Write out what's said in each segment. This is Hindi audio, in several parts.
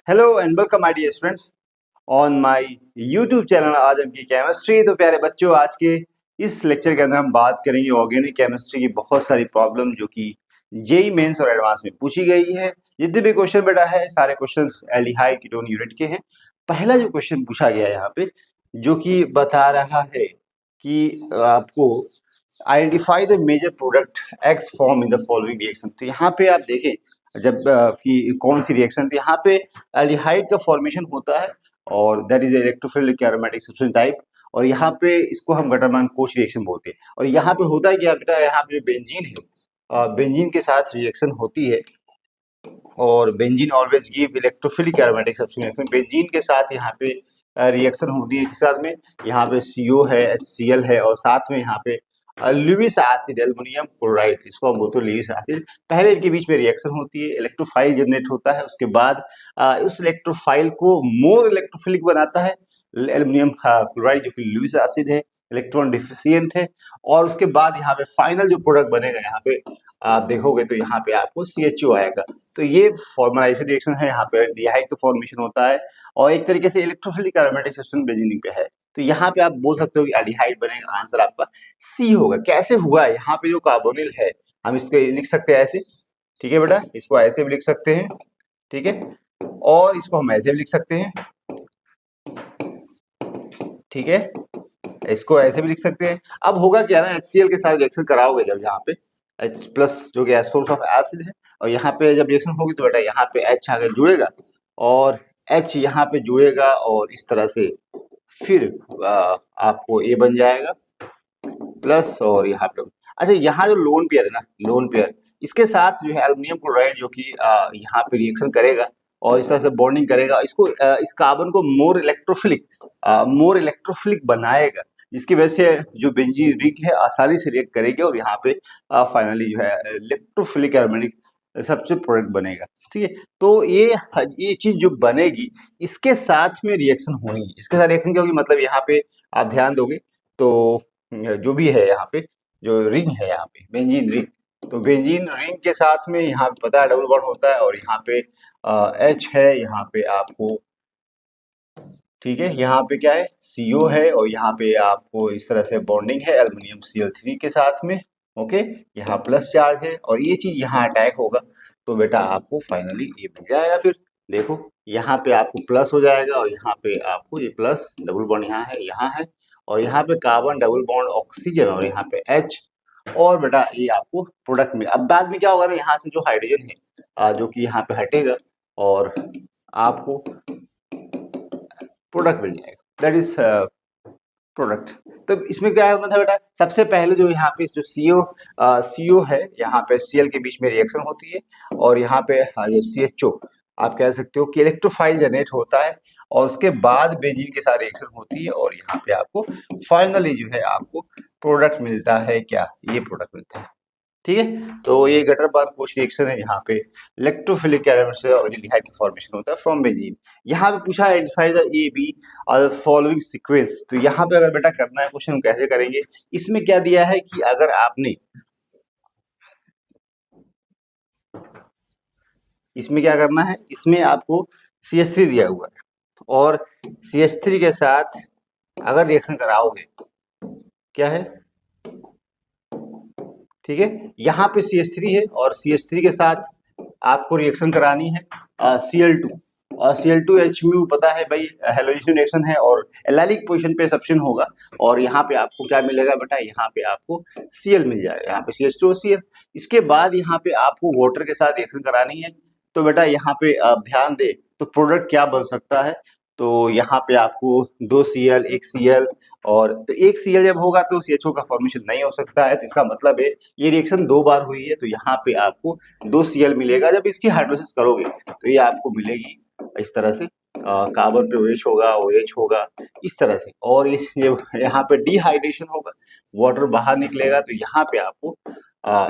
Hello and welcome my dear students on my YouTube channel. आज हम की केमिस्ट्री। तो प्यारे बच्चों, आज के इस लेक्चर के अंदर हम बात करेंगे ऑर्गेनिक केमिस्ट्री की बहुत सारी प्रॉब्लम जो कि जेई मेंस और एडवांस में पूछी गई है। जितने भी क्वेश्चन बेटा है सारे क्वेश्चन एल्डिहाइड कीटोन यूनिट के हैं। पहला जो क्वेश्चन पूछा गया है यहाँ पे जो कि बता रहा है कि आपको identify the major product X form in the following reaction. तो यहाँ पे आप देखें जब कि कौन सी रिएक्शन थी। यहाँ पे एल्डिहाइड का फॉर्मेशन होता है और that is electrophilic aromatic substance type, और यहाँ पे इसको हम गटरमैन कोच रिएक्शन बोलते हैं। और यहाँ पे होता है क्या बेटा, यहाँ पे जो बेंजीन है बेंजीन के साथ रिएक्शन होती है और benzene always give electrophilic aromatic substance. Benzene के साथ यहाँ पे रिएक्शन होती है, किस साथ में, यहाँ पे CO है, HCl है और साथ में यहाँ पे लुइस एसिड एल्युमिनियम क्लोराइड, इसको हम बोलते हैं लुइस एसिड। पहले इनके बीच में रिएक्शन होती है, इलेक्ट्रोफाइल जनरेट होता है, उसके बाद उस इलेक्ट्रोफाइल को मोर इलेक्ट्रोफिलिक बनाता है एल्युमिनियम क्लोराइड जो कि लुइस एसिड है, इलेक्ट्रॉन डिफिशियंट है। और उसके बाद यहाँ पे फाइनल जो प्रोडक्ट बनेगा यहाँ पे आप देखोगे तो यहाँ पे आपको CHO आएगा। तो ये फॉर्मलाइजेशन रिएक्शन है, यहाँ पे एल्डिहाइड का फॉर्मेशन होता है और एक तरीके से इलेक्ट्रोफिलिक एरोमेटिक सब्सटेंस बेंजीन पे है। तो यहाँ पे आप बोल सकते हो कि एल्डिहाइड बनेगा, आंसर आपका C होगा। कैसे हुआ, यहाँ पे जो कार्बोनिल है हम इसको लिख सकते हैं ऐसे, ठीक है बेटा, इसको ऐसे भी लिख सकते हैं, ठीक है, और इसको हम ऐसे भी लिख सकते हैं, ठीक है, इसको ऐसे भी लिख सकते हैं। अब होगा क्या ना, HCl के साथ रिएक्शन कराओगे जब यहाँ पे H प्लस जो कि सोर्स ऑफ एसिड है, और यहाँ पे जब रिएक्शन होगी तो बेटा यहाँ पे H आगे जुड़ेगा और H यहाँ पे जुड़ेगा और इस तरह से फिर आपको A बन जाएगा प्लस और यहाँ पे। अच्छा, यहाँ जो लोन पेयर है ना, लोन पेयर, इसके साथ जो है एल्युमिनियम क्लोराइड जो कि यहाँ पे रिएक्शन करेगा और इस तरह से बॉन्डिंग करेगा, इसको इस कार्बन को मोर इलेक्ट्रोफिलिक बनाएगा, जिसकी वजह से जो बेंजीन रिंग है आसानी से रिएक्ट करेगी और यहाँ पे फाइनली जो है इलेक्ट्रोफिलिक एरोमेटिक सबसे प्रोडक्ट बनेगा। ठीक है, तो ये चीज जो बनेगी इसके साथ में रिएक्शन होनी है। इसके साथ रिएक्शन क्या होगी, मतलब यहाँ पे आप ध्यान दोगे तो जो भी है यहाँ पे जो रिंग है, यहाँ पे बेंजीन रिंग, तो बेंजीन रिंग के साथ में यहाँ पे पता है डबल बॉन्ड होता है और यहाँ पे H है, यहाँ पे आपको, ठीक है, यहाँ पे क्या है, CO है और यहाँ पे आपको इस तरह से बॉन्डिंग है एल्युमिनियम Cl3 के साथ में। ओके, यहाँ प्लस चार्ज है और ये चीज यहाँ अटैक होगा तो बेटा आपको फाइनली ये मिल जाएगा। फिर देखो यहाँ पे आपको प्लस हो जाएगा और यहाँ पे आपको ये प्लस डबल बॉन्ड यहाँ है और यहाँ पे कार्बन डबल बॉन्ड ऑक्सीजन और यहाँ पे H, और बेटा ये आपको प्रोडक्ट में। अब बाद में क्या होगा ना, यहाँ से जो हाइड्रोजन है जो कि यहाँ पे हटेगा और आपको प्रोडक्ट मिल जाएगा, दैट इज प्रोडक्ट। तो इसमें क्या होना था बेटा, सबसे पहले जो यहाँ पे जो CO है, यहाँ पे Cl के बीच में रिएक्शन होती है और यहाँ पे जो CHO आप कह सकते हो कि इलेक्ट्रोफाइल जनरेट होता है और उसके बाद बेंजीन के साथ रिएक्शन होती है और यहाँ पे आपको फाइनली जो है आपको प्रोडक्ट मिलता है। क्या, ये प्रोडक्ट मिलता है। ठीक है, तो ये गटर बार कोच रिएक्शन है, यहाँ पे इलेक्ट्रोफिलिक एलिमेंट से एल्डिहाइड फॉर्मेशन होता है फ्रॉम बेंजीन। यहाँ पे पूछा आइडेंटिफाई द AB और फॉलोइंग सीक्वेंस। तो यहाँ पे अगर बेटा करना है क्वेश्चन कैसे करेंगे, इसमें क्या दिया है कि अगर आपने इसमें क्या करना है, इसमें आपको CH3 दिया हुआ है और CH3 के साथ अगर रिएक्शन कराओगे, क्या है, ठीक है, यहाँ पे CH3 है और CH3 के साथ आपको रिएक्शन करानी है Cl2 और Cl2H म्यू पता है भाई हेलोजन रिएक्शन है और एलाइलिक पोजीशन पे सब्स्टिट्यूशन होगा और यहाँ पे आपको क्या मिलेगा बेटा, यहाँ पे आपको Cl मिल जाएगा, यहाँ पे CH2 और Cl। इसके बाद यहाँ पे आपको वाटर के साथ रिएक्शन करानी है। तो बेटा यहाँ पे आप ध्यान दे तो प्रोडक्ट क्या बन सकता है, तो यहाँ पे आपको 2 Cl 1 Cl, और तो 1 Cl जब होगा तो CHO का फॉर्मेशन नहीं हो सकता है, तो इसका मतलब है ये रिएक्शन 2 बार हुई है तो यहाँ पे आपको 2 Cl मिलेगा। जब इसकी हाइड्रोलिसिस करोगे तो ये आपको मिलेगी इस तरह से, कार्बन पे OH होगा, OH होगा इस तरह से, और इस यहाँ पे डिहाइड्रेशन होगा, वाटर बाहर निकलेगा तो यहाँ पे आपको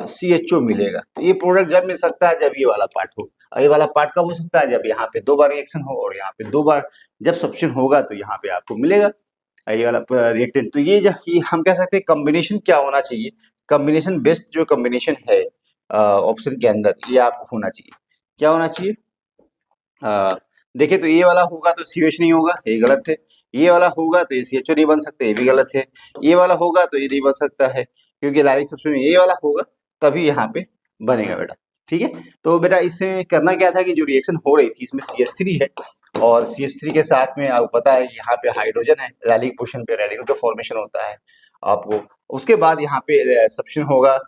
CHO मिलेगा। तो ये प्रोडक्ट जब मिल सकता है जब ये वाला पार्ट हो, ये वाला पार्ट कब हो सकता है, जब यहाँ पे 2 बार रिएक्शन हो और यहाँ पे 2 बार जब सब्स्टिट्यूशन होगा तो यहाँ पे आपको मिलेगा ये वाला रिएक्टेंट। तो ये हम कह सकते हैं कॉम्बिनेशन क्या होना चाहिए, कॉम्बिनेशन बेस्ट जो कॉम्बिनेशन है ऑप्शन के अंदर ये आपको होना चाहिए, क्या होना चाहिए, देखिए तो ये वाला होगा तो CH नहीं होगा, ये गलत है। ये वाला होगा तो ये CHO नहीं बन सकता, ये भी गलत है। ये वाला होगा तो ये नहीं बन सकता है, क्योंकि डायरेक्ट सब्स्टिट्यूशन ये वाला होगा तभी यहाँ पे बनेगा बेटा। ठीक है, तो बेटा इसमें करना क्या था कि जो रिएक्शन हो रही थी इसमें CH3 है, और CH3 के साथ में आपको पता है यहाँ पे हाइड्रोजन है, रैलिक पोजीशन पे रेडिकल का फॉर्मेशन होता है आपको। उसके बाद यहाँ पे सब्स्टिट्यूशन होगा,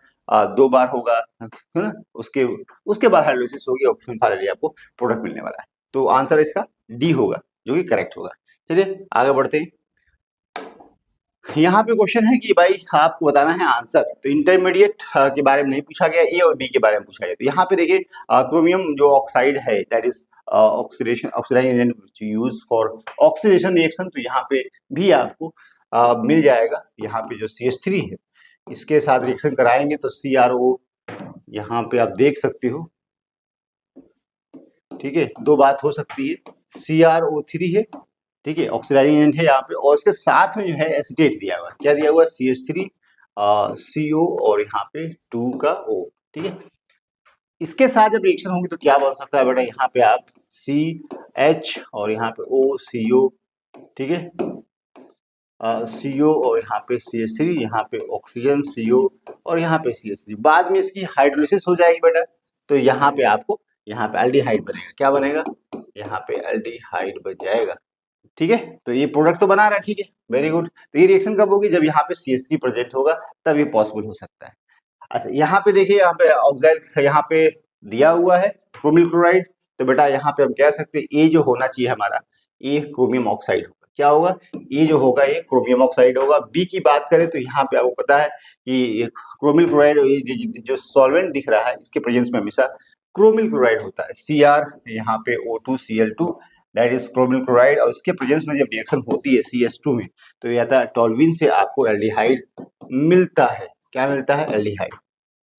2 बार होगा, है ना? उसके उसके बाद हाइड्रोलिसिस होगी और फिर फाइनली आपको प्रोडक्ट मिलने वाला है। तो आंसर इसका डी होगा, जो कि करेक्ट होगा। चलिए आगे बढ़ते हैं। यहाँ पे क्वेश्चन है कि भाई आपको बताना है आंसर, तो इंटरमीडिएट के बारे में नहीं पूछा गया, ए और बी के बारे में पूछा गया। तो यहाँ पे देखिए क्रोमियम जो ऑक्साइड है, that is oxidation oxidising agent use for oxidation reaction, तो यहाँ पे भी आपको मिल जाएगा। यहाँ पे जो CH3 है इसके साथ रिएक्शन कराएंगे तो CRO यहाँ पे आप देख सकते हो। ठीक है, दो बात हो सकती है, CrO3 है, ठीक है, ऑक्सीडाइजिंग एजेंट है यहाँ पे, और इसके साथ में जो है एसिटेट दिया हुआ है। क्या दिया हुआ है? CH3 CO और यहाँ पे 2 का O। ठीक है, इसके साथ जब रिएक्शन होगी तो क्या बन सकता है बेटा? यहाँ पे आप CH और यहाँ पे OCO, ठीक है, CO और यहाँ पे CH3, यहाँ पे ऑक्सीजन CO और यहाँ पे CH3। बाद में इसकी हाइड्रोलिसिस हो जाएगी बेटा, तो यहाँ पे आपको यहाँ पे एल्डिहाइड बनेगा। क्या बनेगा? यहाँ पे एल्डिहाइड बन जाएगा। ठीक है, तो ये प्रोडक्ट तो बना रहा है। ठीक है, वेरी गुड। तो ये रिएक्शन कब होगी? जब यहाँ पे CH3 प्रेजेंट होगा तब ये पॉसिबल हो सकता है। अच्छा, यहाँ पे देखिए, यहाँ पे ऑक्साइड यहाँ पे दिया हुआ है क्रोमिल क्लोराइड, तो बेटा यहाँ पे हम कह सकते हैं ए जो होना चाहिए हमारा, ए क्रोमियम ऑक्साइड होगा। क्या होगा? ए जो होगा ये क्रोमियम ऑक्साइड होगा। बी की बात करें तो यहाँ पे आपको पता है कि क्रोमिल क्लोराइड जो सॉल्वेंट दिख रहा है इसके प्रेजेंस में हमेशा क्रोमिल क्लोराइड होता है। Cr यहाँ पे O2Cl2, that is chromyl chloride, और इसके प्रेजेंस में जब रिएक्शन होती है CH2 में तो यह था टोल्यूइन से आपको एल्डिहाइड मिलता है। क्या मिलता है? एल्डिहाइड।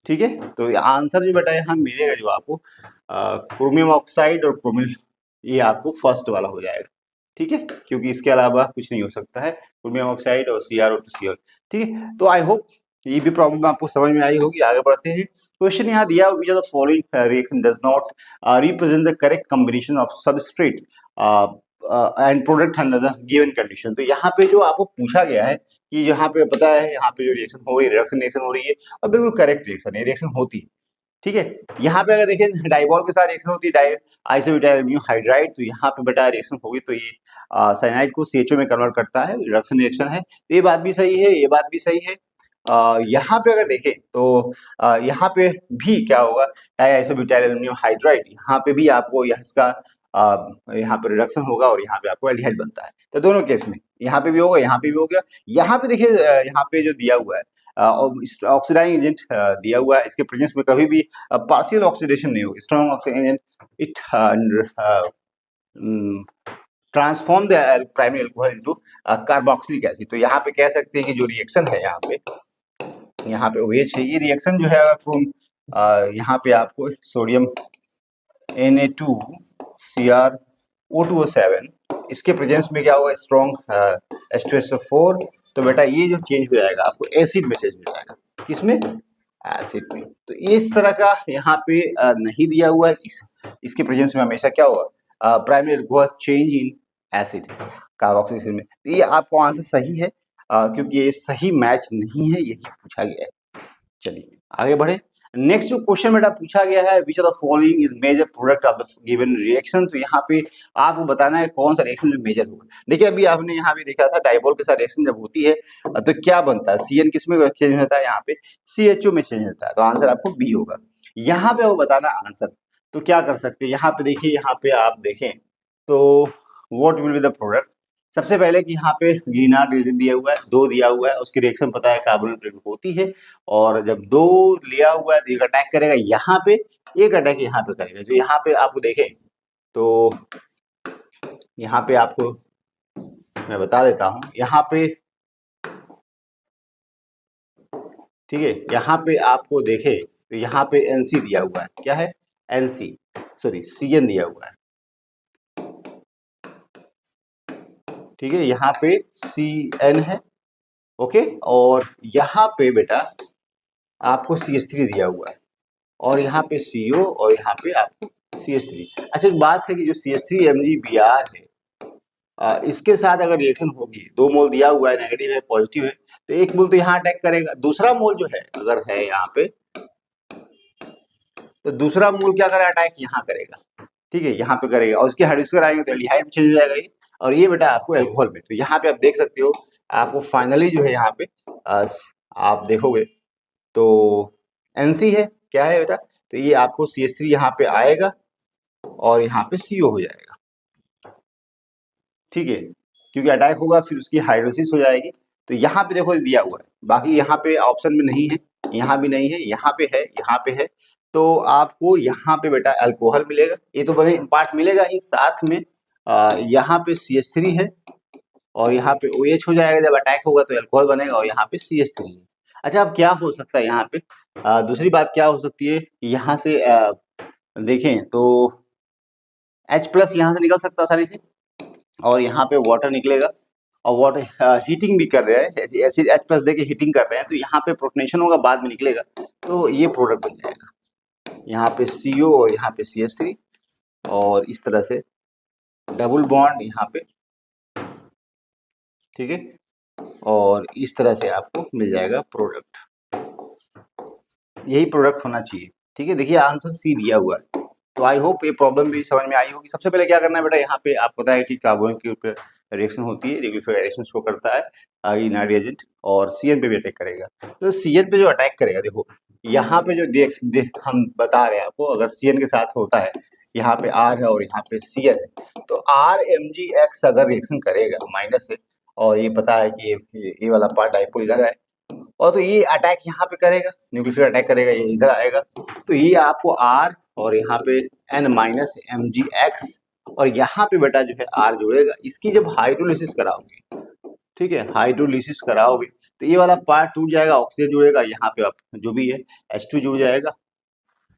ठीक है, तो आंसर जो बेटा यहाँ मिलेगा जो आपको क्रोमियम ऑक्साइड और क्रोमिल, ये आपको फर्स्ट वाला हो जाएगा। ठीक है, क्योंकि इसके अलावा कुछ नहीं हो सकता है, क्रोमियम ऑक्साइड और CrO2Cl। ठीक है, तो आई होप ये भी प्रॉब्लम आपको समझ में आई होगी। आगे बढ़ते हैं। क्वेश्चन यहाँ दिया, which of the following reaction does not represent the correct combination of substrate and product under the given condition. तो यहाँ पे जो आपको पूछा गया है कि यहाँ पे पता है यहाँ पे जो रिएक्शन हो रही है, रिडक्शन रिएक्शन हो रही है, और बिल्कुल करेक्ट रिएक्शन है, रिएक्शन होती है। ठीक है, यहाँ पे अगर देखें डाइबॉल के साथ रिएक्शन होती है, आइसोब्यूटाइल एल्यूमिनियम हाइड्राइड, तो यहाँ पे बेटा रिएक्शन होगी तो ये साइनाइड को CHO में कन्वर्ट करता है, रिडक्शन रिएक्शन है। तो ये बात भी सही है, ये बात भी सही है। यहाँ पे अगर देखें तो यहाँ पे भी क्या होगा? डाइआइसोब्यूटाइल एल्यूमिनियम हाइड्राइड, यहाँ पे भी आपको इसका यहाँ पे रिडक्शन होगा और यहाँ पे आपको एल्डिहाइड बनता है। तो दोनों केस में यहाँ पे भी होगा, यहाँ पे भी हो गया। यहाँ पे देखिए यहाँ पे जो दिया हुआ है ऑक्सीडाइजिंग एजेंट दिया हुआ है, इसके प्रेजेंस में कभी भी पार्शियल ऑक्सीडेशन नहीं होगी। Strong oxidising agent it transform the primary alcohol into carboxylic acid. तो यहाँ पे कह सकते हैं कि जो रिएक्शन है यहाँ पे OH है, ये रिएक्शन जो है यहाँ पे आपको सोडियम Na2Cr O2O7, इसके प्रेजेंस में क्या होगा? Strong H2SO4। तो बेटा ये जो चेंज हो जाएगा आपको एसिड में चेंज हो जाएगा। किसमें? एसिड में। तो इस तरह का यहाँ पे नहीं दिया हुआ है। इसके प्रेजेंस में हमेशा क्या होगा? Primary alcohol change in acid, carboxylic acid में। तो ये आपको आंसर सही है, क्योंकि ये सही मैच नहीं है, यही पूछा गया है। चलिए आगे बढ़े। नेक्स्ट जो क्वेश्चन बेटा पूछा गया है, which of the following is major product of the given reaction. तो यहाँ पे आपको बताना है कौन सा रिएक्शन जो मेजर होगा। देखिए अभी आपने यहाँ भी देखा था डाइबॉल के साथ रिएक्शन जब होती है तो क्या बनता है? CN किस में चेंज होता है? यहाँ पे CHO में चेंज होता है। तो आंसर आपको बी होगा। यहाँ पे आपको बताना आंसर, तो क्या कर सकते हैं? यहाँ पे देखिए, यहाँ पे आप देखें तो what will be the product. सबसे पहले कि यहाँ पे ग्रीनार्ड दिया हुआ है, 2 दिया हुआ है, उसकी रिएक्शन पता है कार्बोनिल प्रेरित होती है, और जब 2 लिया हुआ है तो एक अटैक करेगा यहाँ पे, एक अटैक यहाँ पे करेगा। जो यहाँ पे आपको देखें तो यहाँ पे आपको मैं बता देता हूँ, यहाँ पे ठीक है, यहाँ पे आपको देखें तो यहाँ पे NC दिया हुआ है। क्या है? NC, सॉरी CN दिया हुआ है। ठीक है, यहाँ पे CN है, ओके, और यहाँ पे बेटा आपको CH3 दिया हुआ है, और यहाँ पे CO, और यहाँ पे आपको CH3। अच्छा, एक बात है कि जो CH3 MgBr है, इसके साथ अगर रिएक्शन होगी, 2 मोल दिया हुआ है, नेगेटिव है पॉजिटिव है, तो 1 मोल तो यहाँ अटैक करेगा, दूसरा मोल जो है अगर है यहाँ पे, तो दूसरा मोल क्या करेगा, अटैक यहाँ करेगा, ठीक है, यहाँ पे करेगा और उसके हाइड्रोक्साइड आएंगे तो एल्डिहाइड में चेंज हो जाएगा ये, और ये बेटा आपको एल्कोहल में। तो यहाँ पे आप देख सकते हो, आपको फाइनली जो है यहाँ पे आप देखोगे तो NC है, क्या है बेटा, तो ये आपको CH3 यहाँ पे आएगा और यहाँ पे CO हो जाएगा, ठीक है, क्योंकि अटैक होगा फिर उसकी हाइड्रोलिसिस हो जाएगी। तो यहाँ पे देखो दिया हुआ है, बाकी यहाँ पे ऑप्शन में नहीं है, यहाँ भी नहीं है, यहाँ पे है, यहाँ पे है, तो आपको यहाँ पे बेटा अल्कोहल मिलेगा, ये तो बने पार्ट मिलेगा ही, साथ में यहाँ पे CH3 है और यहाँ पे OH हो जाएगा, जब अटैक होगा तो अल्कोहल बनेगा और यहाँ पे CH3 है। अच्छा, अब क्या हो सकता है यहाँ पे, दूसरी बात क्या हो सकती है, यहाँ से देखें तो H+ यहाँ से निकल सकता है आसानी से, और यहाँ पे वाटर निकलेगा, और वाटर हीटिंग भी कर रहे हैं, एसिड H+ देके हीटिंग कर रहे हैं, तो यहाँ पे प्रोटोनेशन होगा, बाद में निकलेगा, तो ये प्रोडक्ट बन जाएगा, यहाँ पे CO और यहाँ पे CH3, और इस तरह से डबल बॉन्ड यहाँ पे, ठीक है, और इस तरह से आपको मिल जाएगा प्रोडक्ट, यही प्रोडक्ट होना चाहिए, ठीक है। देखिए आंसर C दिया हुआ है, तो आई होप ये प्रॉब्लम भी समझ में आई होगी। सबसे पहले क्या करना है बेटा, यहाँ पे आपको पता है कि कार्बन के ऊपर रिएक्शन होती है, लिक्विफाइड रिएक्शन शो करता है इनर्ट रिएजेंट, और CN पे भी अटैक करेगा। तो CN पे जो अटैक करेगा, देखो यहाँ पे जो देख हम बता रहे हैं आपको, अगर CN के साथ होता है, यहाँ पे R है और यहाँ पे CN है, तो RMgX अगर रिएक्शन करेगा, माइनस है, और ये पता है कि ये वाला पार्ट डाइपोल इधर है, और तो ये अटैक यहाँ पे करेगा, न्यूक्लियोफाइल अटैक करेगा, ये इधर आएगा, तो ये आपको R और यहाँ पे N-MgX, और यहाँ पे बेटा जो है R जुड़ेगा। इसकी जब हाइड्रोलिसिस कराओगे, ठीक है, हाइड्रोलिसिस कराओगे तो ये वाला पार्ट टूट जाएगा, ऑक्सीजन जुड़ेगा, यहाँ पे आप जो भी है H2 जुड़ जाएगा,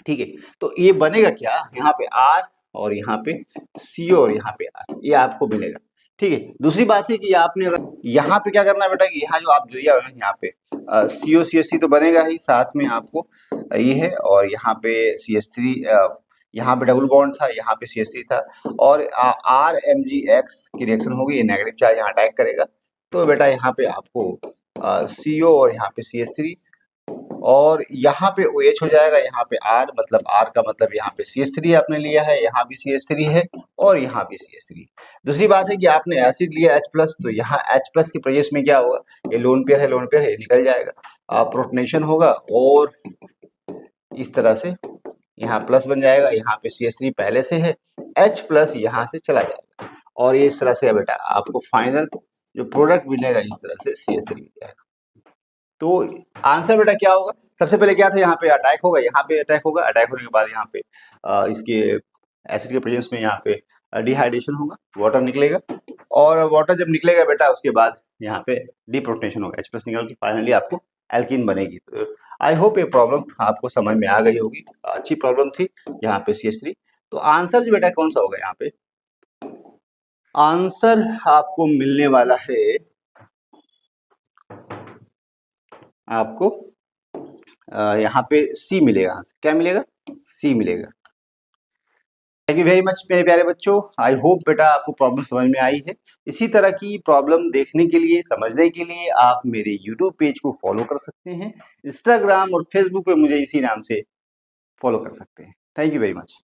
ठीक है। तो ये बनेगा क्या, यहाँ पे R और यहाँ पे CO और यहाँ पे R, ये आपको मिलेगा, ठीक है। दूसरी बात है कि आपने अगर यहाँ पे क्या करना है बेटा, कि यहाँ जो आप दिया है यहाँ पे CO CH3 तो बनेगा ही, साथ में आपको ये है, और यहाँ पे CH3, यहाँ पे डबल बॉन्ड था, यहाँ पे CH3 था, और RMgX की रिएक्शन होगी, ये नेगेटिव चार्ज यहाँ अटैक करेगा, तो बेटा यहाँ पे आपको CO और यहाँ पे CH3, और यहाँ पे OH हो जाएगा, यहाँ पे R, मतलब R का मतलब यहाँ पे CH3 आपने लिया है, यहाँ भी CH3 है और यहाँ भी CH3। दूसरी बात है कि आपने एसिड लिया H+, तो यहाँ H+ के प्रेजेंस में क्या होगा, ये लोन पेयर है, लोन पेयर है, निकल जाएगा, प्रोटोनेशन होगा, और इस तरह से यहाँ प्लस बन जाएगा, यहाँ पे CH3 पहले से है, H+ यहाँ से चला जाएगा, और ये इस तरह से बेटा आपको फाइनल जो प्रोडक्ट मिलेगा, इस तरह से CH3 मिल जाएगा। तो आंसर बेटा क्या होगा, सबसे पहले क्या था, यहाँ पे अटैक होगा, यहाँ पे अटैक होगा, अटैक होने के बाद यहाँ पे इसके एसिड के प्रेजेंस में यहाँ पे डिहाइड्रेशन होगा, वाटर निकलेगा, और वाटर जब निकलेगा बेटा उसके बाद यहाँ पे डिप्रोटोनेशन होगा, H+ निकल के फाइनली आपको एल्कीन बनेगी। तो आई होप ये प्रॉब्लम आपको समझ में आ गई होगी, अच्छी प्रॉब्लम थी यहाँ पे CH3। तो आंसर जो बेटा कौन सा होगा, यहाँ पे आंसर आपको मिलने वाला है, आपको यहाँ पे C मिलेगा, क्या मिलेगा, C मिलेगा। थैंक यू वेरी मच मेरे प्यारे बच्चों, आई होप बेटा आपको प्रॉब्लम समझ में आई है। इसी तरह की प्रॉब्लम देखने के लिए, समझने के लिए आप मेरे यूट्यूब पेज को फॉलो कर सकते हैं, इंस्टाग्राम और फेसबुक पे मुझे इसी नाम से फॉलो कर सकते हैं। Thank you very much.